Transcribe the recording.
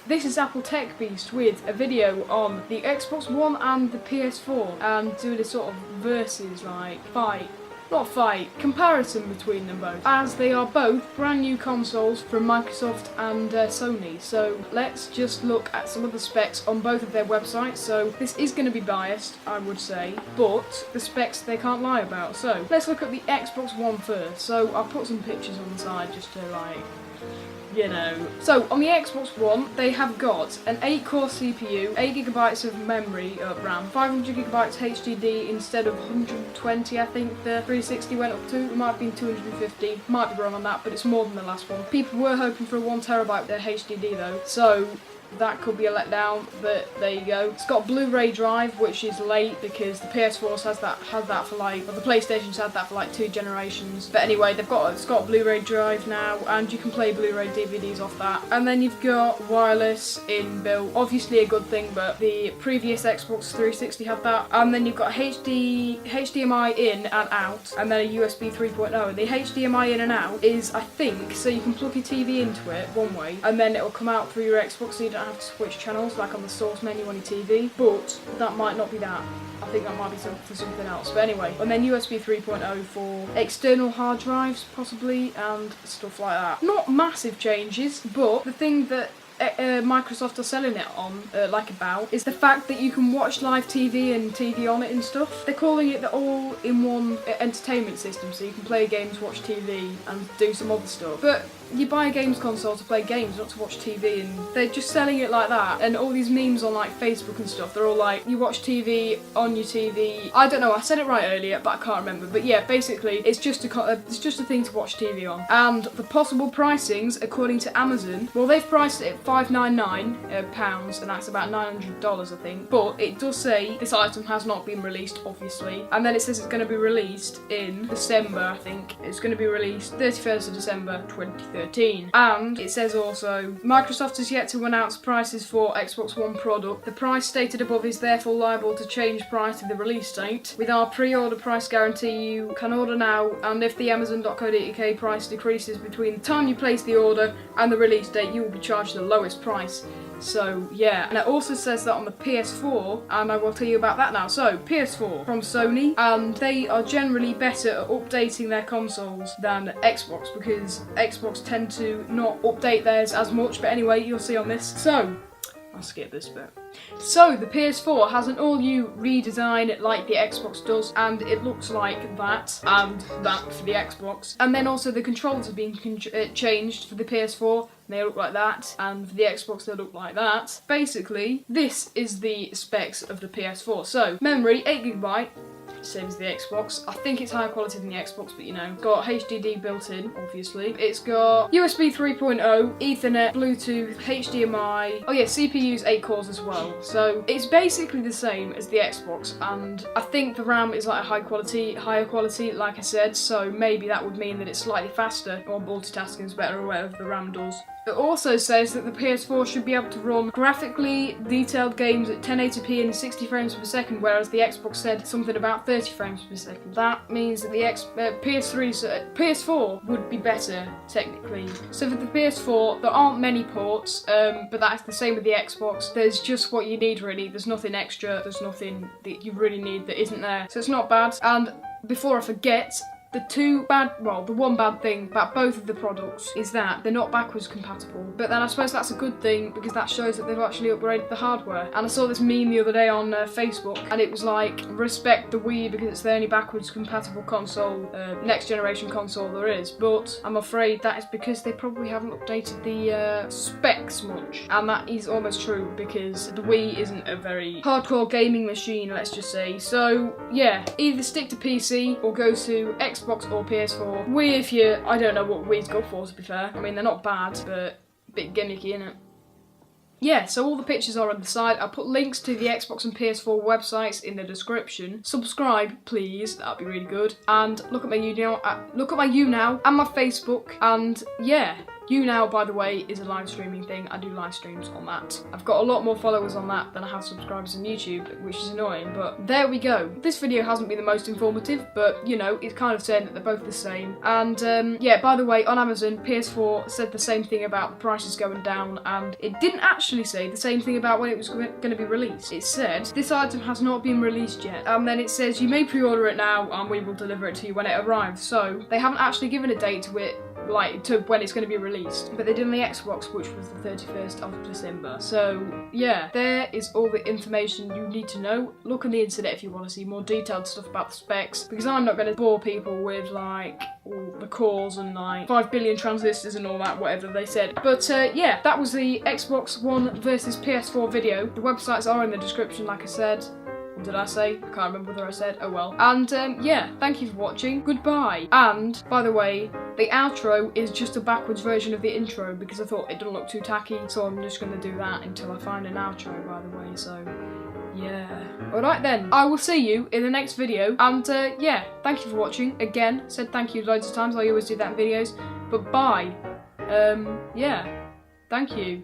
This is AppleTechBeast with a video on the Xbox One and the PS4 and doing a sort of versus, like, comparison between them both, as they are both brand new consoles from Microsoft and Sony. So let's just look at some of the specs on both of their websites. So this is going to be biased, I would say, but the specs they can't lie about. So let's look at the Xbox One first. So I'll put some pictures on the side just to, like, you know. So on the Xbox One, they have got an 8-core CPU, 8GB of memory RAM, 500GB HDD instead of 120. I think the 360 went up to. It might have been 250. Might be wrong on that, but it's more than the last one. People were hoping for a 1TB HDD though, so that could be a letdown, but there you go. It's got a Blu-ray drive, which is late because the PS4 had that for like, or the PlayStation's had that for like 2 generations. But anyway, it's got a Blu-ray drive now, and you can play Blu-ray DVDs off that. And then you've got wireless inbuilt, obviously a good thing, but the previous Xbox 360 had that. And then you've got HDMI in and out, and then a USB 3.0. The HDMI in and out is, I think, so you can plug your TV into it one way, and then it will come out through your Xbox, so you don't have to switch channels like on the source menu on your TV, but that might not be that. I think that might be for something else. But anyway, and then USB 3.0 for external hard drives possibly and stuff like that. Not massive changes, but the thing that Microsoft are selling it on, is the fact that you can watch live TV and TV on it and stuff. They're calling it the all-in-one entertainment system, so you can play games, watch TV, and do some other stuff. But you buy a games console to play games, not to watch TV, and they're just selling it like that. And all these memes on like Facebook and stuff, they're all like, you watch TV on your TV. I don't know, I said it right earlier, but I can't remember. But yeah, basically, it's just a thing to watch TV on. And the possible pricings, according to Amazon, well, they've priced it at £599, and that's about $900, I think. But it does say this item has not been released, obviously. And then it says it's going to be released in December, I think. It's going to be released 31st of December 2013. And it says also, Microsoft has yet to announce prices for Xbox One product. The price stated above is therefore liable to change prior to the release date. With our pre-order price guarantee, you can order now, and if the Amazon.co.uk price decreases between the time you place the order and the release date, you will be charged the lowest price. So yeah, and it also says that on the PS4, and I will tell you about that now. So PS4 from Sony, and they are generally better at updating their consoles than Xbox, because Xbox tend to not update theirs as much. But anyway, you'll see on this. So I'll skip this bit. So the PS4 has an all-new redesign like the Xbox does, and it looks like that, and that for the Xbox. And then also the controls have been changed for the PS4. They look like that, and for the Xbox they look like that. Basically, this is the specs of the PS4. So, memory, 8GB, same as the Xbox. I think it's higher quality than the Xbox, but you know. Got HDD built in, obviously. It's got USB 3.0, Ethernet, Bluetooth, HDMI. Oh yeah, CPU's 8 cores as well. So it's basically the same as the Xbox, and I think the RAM is like a higher quality, like I said, so maybe that would mean that it's slightly faster, or multitasking is better, or whatever the RAM does. It also says that the PS4 should be able to run graphically detailed games at 1080p and 60 frames per second, whereas the Xbox said something about 30 frames per second. That means that the PS4 would be better, technically. So for the PS4, there aren't many ports, but that's the same with the Xbox. There's just what you need, really. There's nothing extra, there's nothing that you really need that isn't there. So it's not bad. And before I forget, the one bad thing about both of the products is that they're not backwards compatible. But then I suppose that's a good thing, because that shows that they've actually upgraded the hardware. And I saw this meme the other day on Facebook, and it was like, respect the Wii because it's the only backwards compatible console, next generation console there is. But I'm afraid that is because they probably haven't updated the specs much. And that is almost true, because the Wii isn't a very hardcore gaming machine, let's just say. So yeah, either stick to PC or go to Xbox or PS4. Wii, if you, I don't know what Wii's good for, to be fair. I mean, they're not bad, but a bit gimmicky, innit? Yeah, so all the pictures are on the side. I'll put links to the Xbox and PS4 websites in the description. Subscribe, please. That'd be really good. And look at my you now, and my Facebook. And yeah, YouNow, by the way, is a live streaming thing. I do live streams on that. I've got a lot more followers on that than I have subscribers on YouTube, which is annoying, but there we go. This video hasn't been the most informative, but you know, it's kind of saying that they're both the same. And yeah, by the way, on Amazon, PS4 said the same thing about the prices going down, and it didn't actually say the same thing about when it was going to be released. It said, this item has not been released yet, and then it says, you may pre-order it now and we will deliver it to you when it arrives. So they haven't actually given a date to it, like to when it's going to be released, but they did on the Xbox, which was the 31st of December. So yeah, there is all the information you need to know. Look on the internet if you want to see more detailed stuff about the specs, because I'm not going to bore people with like all the cores and like 5 billion transistors and all that, whatever they said. But yeah, that was the Xbox One versus PS4 video. The websites are in the description, like I said. What did I say? I can't remember whether I said. Oh well. And yeah, thank you for watching. Goodbye. And by the way, the outro is just a backwards version of the intro because I thought it didn't look too tacky, so I'm just going to do that until I find an outro, by the way. So yeah. Alright then, I will see you in the next video. And yeah, thank you for watching. Again, said thank you loads of times. I always do that in videos. But bye. Yeah. Thank you.